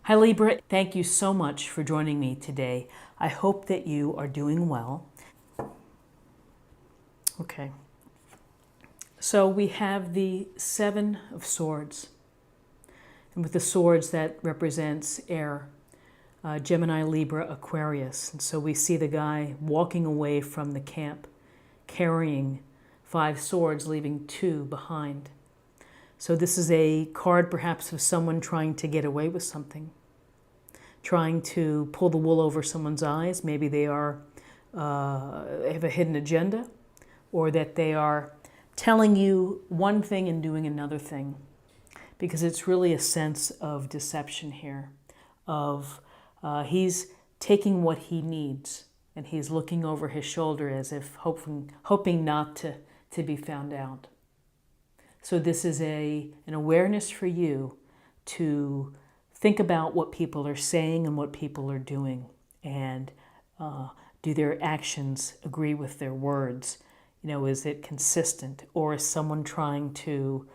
Hi Libra, thank you so much for joining me today. I hope that you are doing well. Okay, so we have the Seven of Swords, and with the swords that represents air, Gemini, Libra, Aquarius. And so we see the guy walking away from the camp, carrying 5 swords, leaving 2 behind. So this is a card perhaps of someone trying to get away with something, trying to pull the wool over someone's eyes. Maybe they are have a hidden agenda, or that they are telling you one thing and doing another thing, because it's really a sense of deception here, of he's taking what he needs and he's looking over his shoulder as if hoping not to be found out. So this is an awareness for you to think about what people are saying and what people are doing, and do their actions agree with their words? You know, is it consistent, or is someone trying to,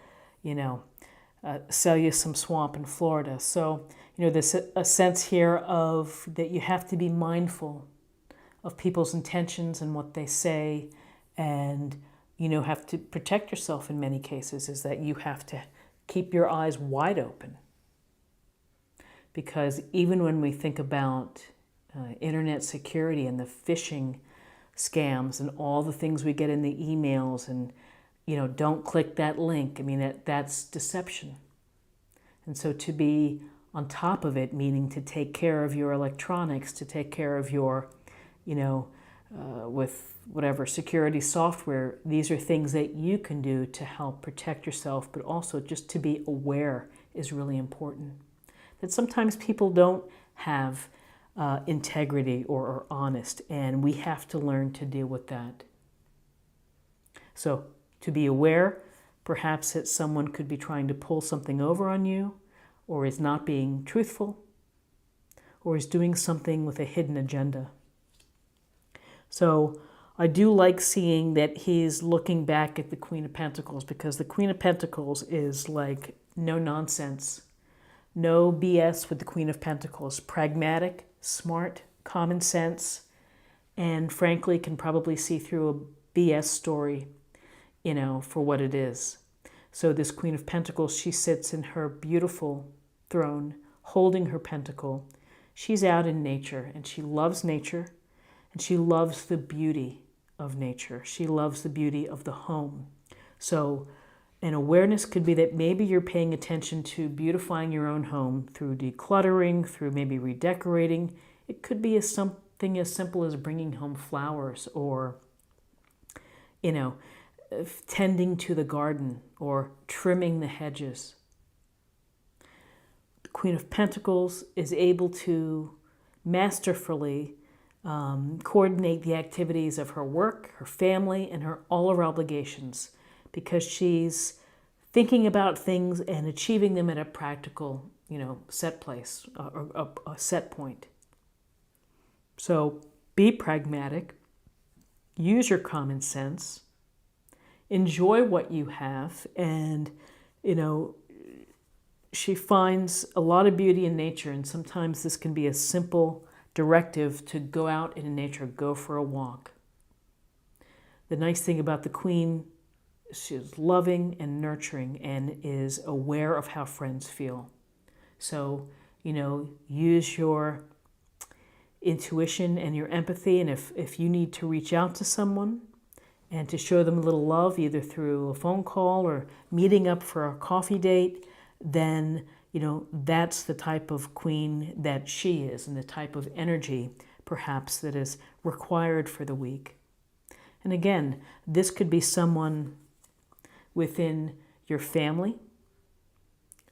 sell you some swamp in Florida? So, there's a sense here of that you have to be mindful of people's intentions and what they say, and have to protect yourself in many cases, is that you have to keep your eyes wide open. Because even when we think about internet security and the phishing scams and all the things we get in the emails, and don't click that link, I mean, that's deception. And so to be on top of it, meaning to take care of your electronics, to take care of your, with whatever security software, these are things that you can do to help protect yourself, but also just to be aware is really important. That sometimes people don't have integrity or are honest, and we have to learn to deal with that. So to be aware, perhaps that someone could be trying to pull something over on you, or is not being truthful, or is doing something with a hidden agenda. So I do like seeing that he's looking back at the Queen of Pentacles, because the Queen of Pentacles is like no nonsense, no BS with the Queen of Pentacles. Pragmatic, smart, common sense, and frankly can probably see through a BS story, for what it is. So this Queen of Pentacles, she sits in her beautiful throne, holding her pentacle. She's out in nature, and she loves nature, and she loves the beauty of nature. She loves the beauty of the home. So an awareness could be that maybe you're paying attention to beautifying your own home through decluttering, through maybe redecorating. It could be something as simple as bringing home flowers, or, tending to the garden, or trimming the hedges. The Queen of Pentacles is able to masterfully coordinate the activities of her work, her family, and all her obligations, because she's thinking about things and achieving them at a practical, set place, or a set point. So be pragmatic, use your common sense, enjoy what you have, and, she finds a lot of beauty in nature, and sometimes this can be a simple directive to go out in nature, go for a walk. The nice thing about the Queen, she's loving and nurturing, and is aware of how friends feel. So, use your intuition and your empathy, and if you need to reach out to someone and to show them a little love, either through a phone call or meeting up for a coffee date, then that's the type of queen that she is, and the type of energy perhaps that is required for the week. And again, this could be someone within your family,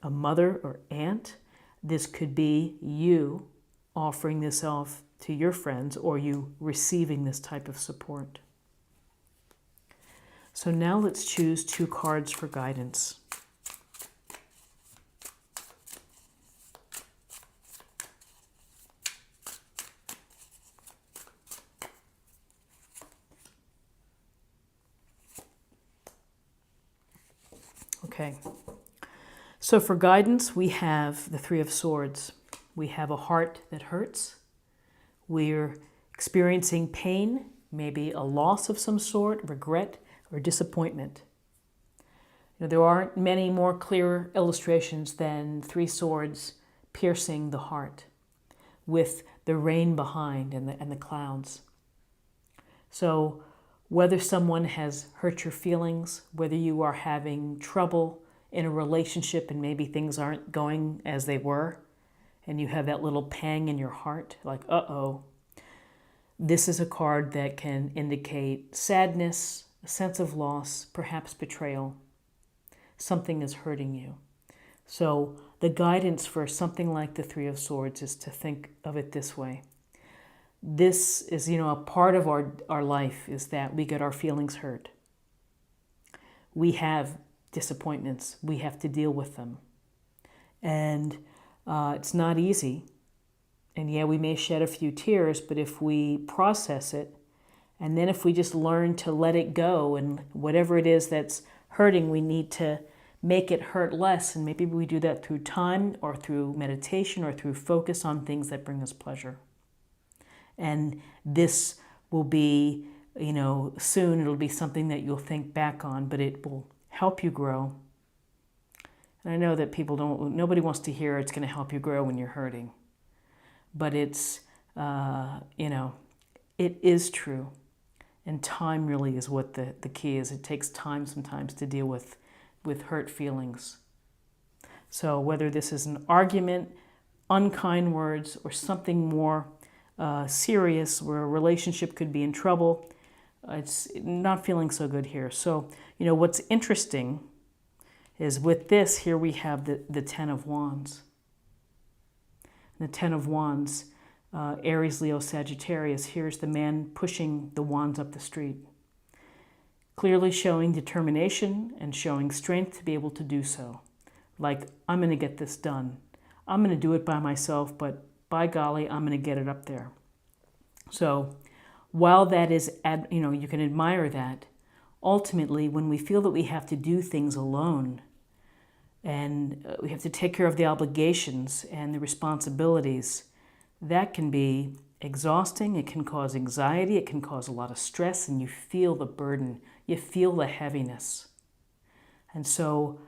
a mother or aunt. This could be you offering this off to your friends, or you receiving this type of support. So now let's choose 2 cards for guidance. Okay, so for guidance, we have the 3 of Swords. We have a heart that hurts. We're experiencing pain, maybe a loss of some sort, regret, or disappointment. There aren't many more clear illustrations than three swords piercing the heart with the rain behind and the clouds. So whether someone has hurt your feelings, whether you are having trouble in a relationship and maybe things aren't going as they were, and you have that little pang in your heart, like, uh-oh, this is a card that can indicate sadness, a sense of loss, perhaps betrayal. Something is hurting you. So the guidance for something like the Three of Swords is to think of it this way. This is, a part of our life is that we get our feelings hurt. We have disappointments. We have to deal with them. And it's not easy. And yeah, we may shed a few tears, but if we process it, and then if we just learn to let it go, and whatever it is that's hurting, we need to make it hurt less. And maybe we do that through time or through meditation or through focus on things that bring us pleasure. And this will be, soon it'll be something that you'll think back on, but it will help you grow. And I know that nobody wants to hear it's going to help you grow when you're hurting. But it's, it is true. And time really is what the key is. It takes time sometimes to deal with hurt feelings. So whether this is an argument, unkind words, or something more serious where a relationship could be in trouble, it's not feeling so good here. So, what's interesting is with this, here we have the Ten of Wands. The Ten of Wands, Aries, Leo, Sagittarius, here's the man pushing the wands up the street. Clearly showing determination and showing strength to be able to do so. Like, I'm going to get this done. I'm going to do it by myself, but by golly, I'm going to get it up there. So while that is, you can admire that, ultimately, when we feel that we have to do things alone, and we have to take care of the obligations and the responsibilities, that can be exhausting. It can cause anxiety. It can cause a lot of stress, and you feel the burden. You feel the heaviness. And so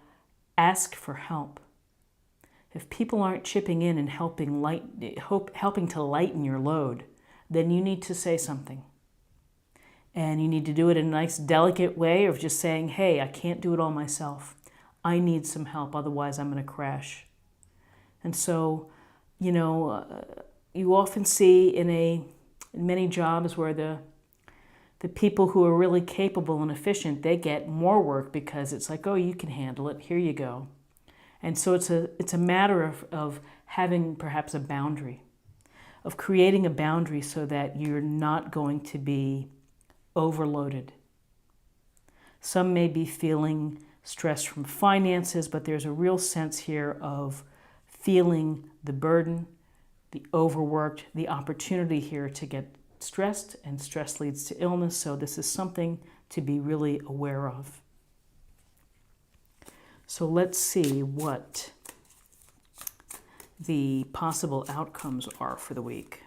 ask for help. If people aren't chipping in and helping to lighten your load, then you need to say something. And you need to do it in a nice, delicate way of just saying, hey, I can't do it all myself. I need some help, otherwise I'm going to crash. And so, you often see in many jobs where the people who are really capable and efficient, they get more work because it's like, oh, you can handle it, here you go. And so it's a matter of having perhaps a boundary, of creating a boundary so that you're not going to be overloaded. Some may be feeling stress from finances, but there's a real sense here of feeling the burden, the overworked, the opportunity here to get stressed, and stress leads to illness. So this is something to be really aware of. So let's see what the possible outcomes are for the week.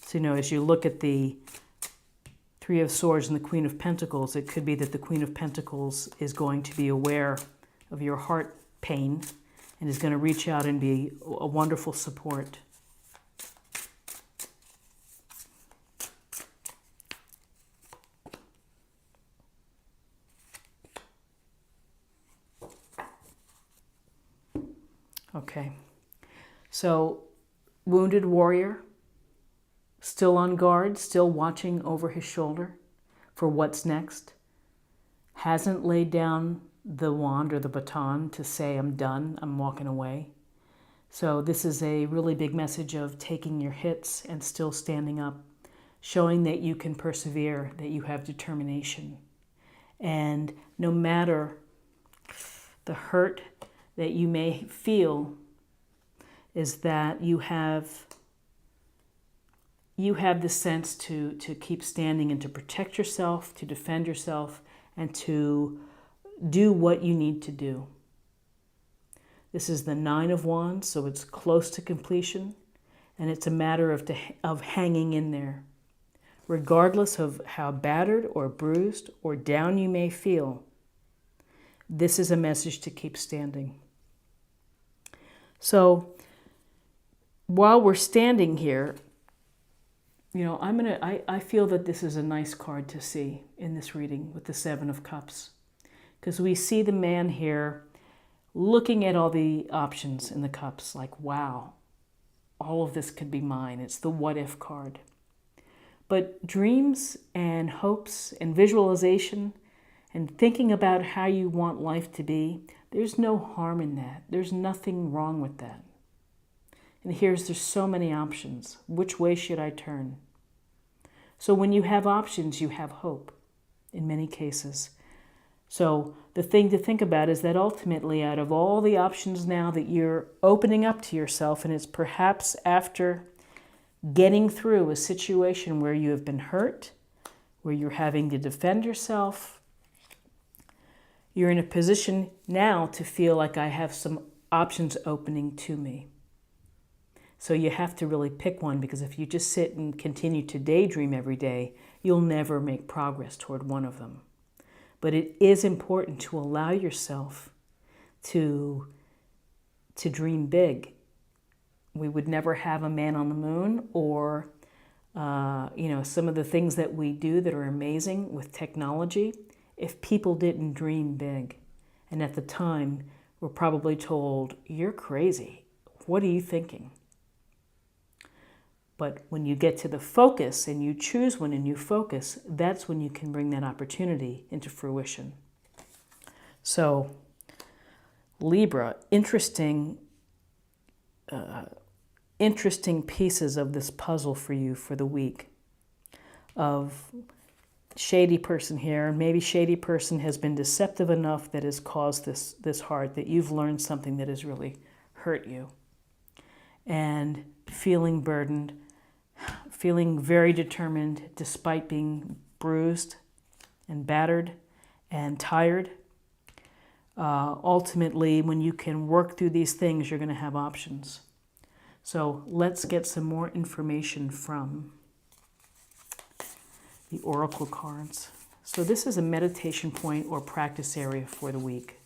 So, as you look at the Three of Swords and the Queen of Pentacles, it could be that the Queen of Pentacles is going to be aware of your heart pain and is going to reach out and be a wonderful support. Okay, so wounded warrior, still on guard, still watching over his shoulder for what's next, hasn't laid down the wand or the baton to say, I'm done, I'm walking away. So this is a really big message of taking your hits and still standing up, showing that you can persevere, that you have determination. And no matter the hurt that you may feel, is that you have the sense to keep standing and to protect yourself, to defend yourself, and to do what you need to do. This is the Nine of Wands, so it's close to completion, and it's a matter of hanging in there. Regardless of how battered or bruised or down you may feel, this is a message to keep standing. So while we're standing here, I feel that this is a nice card to see in this reading with the Seven of Cups, because we see the man here looking at all the options in the cups like, wow, all of this could be mine. It's the what if card. But dreams and hopes and visualization and thinking about how you want life to be, there's no harm in that. There's nothing wrong with that. And there's so many options. Which way should I turn? So when you have options, you have hope in many cases. So the thing to think about is that ultimately, out of all the options now that you're opening up to yourself, and it's perhaps after getting through a situation where you have been hurt, where you're having to defend yourself, you're in a position now to feel like I have some options opening to me. So you have to really pick one, because if you just sit and continue to daydream every day, you'll never make progress toward one of them. But it is important to allow yourself to dream big. We would never have a man on the moon, or some of the things that we do that are amazing with technology, if people didn't dream big. And at the time, we're probably told, you're crazy. What are you thinking? But when you get to the focus and you choose one and you focus, that's when you can bring that opportunity into fruition. So, Libra, interesting pieces of this puzzle for you for the week. Of shady person here, maybe shady person has been deceptive enough that has caused this heart, that you've learned something that has really hurt you. And feeling burdened, feeling very determined despite being bruised and battered and tired. Ultimately, when you can work through these things, you're going to have options. So let's get some more information from the oracle cards. So this is a meditation point or practice area for the week.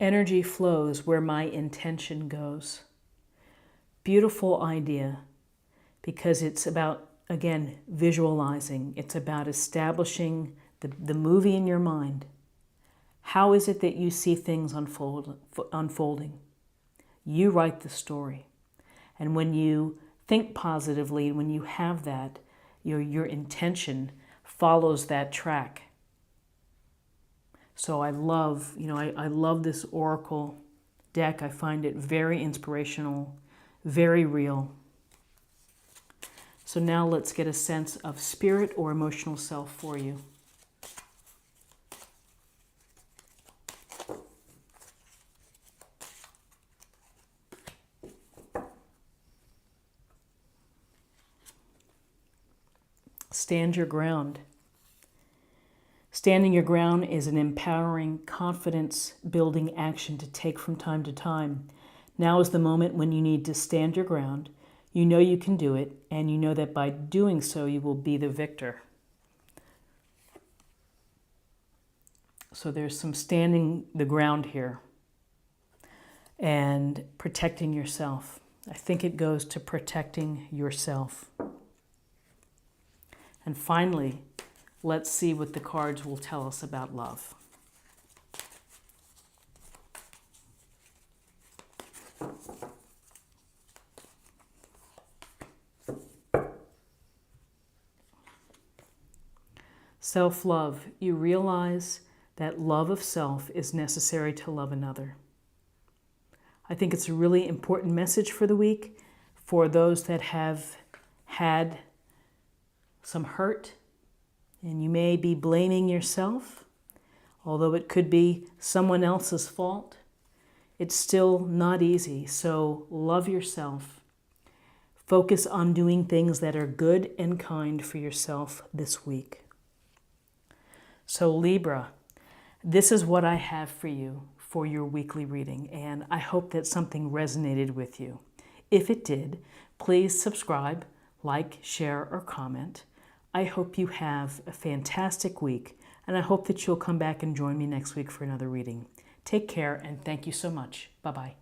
Energy flows where my intention goes. Beautiful idea, because it's about, again, visualizing. It's about establishing the movie in your mind. How is it that you see things unfolding? You write the story. And when you think positively, when you have that, your intention follows that track. So I love this oracle deck. I find it very inspirational, very real. So now let's get a sense of spirit or emotional self for you. Stand your ground. Standing your ground is an empowering, confidence-building action to take from time to time. Now is the moment when you need to stand your ground. You know you can do it, and you know that by doing so, you will be the victor. So there's some standing the ground here and protecting yourself. I think it goes to protecting yourself. And finally, let's see what the cards will tell us about love. Self-love. You realize that love of self is necessary to love another. I think it's a really important message for the week for those that have had some hurt, and you may be blaming yourself, although it could be someone else's fault. It's still not easy, so love yourself. Focus on doing things that are good and kind for yourself this week. So Libra, this is what I have for you for your weekly reading, and I hope that something resonated with you. If it did, please subscribe, like, share, or comment. I hope you have a fantastic week, and I hope that you'll come back and join me next week for another reading. Take care, and thank you so much. Bye-bye.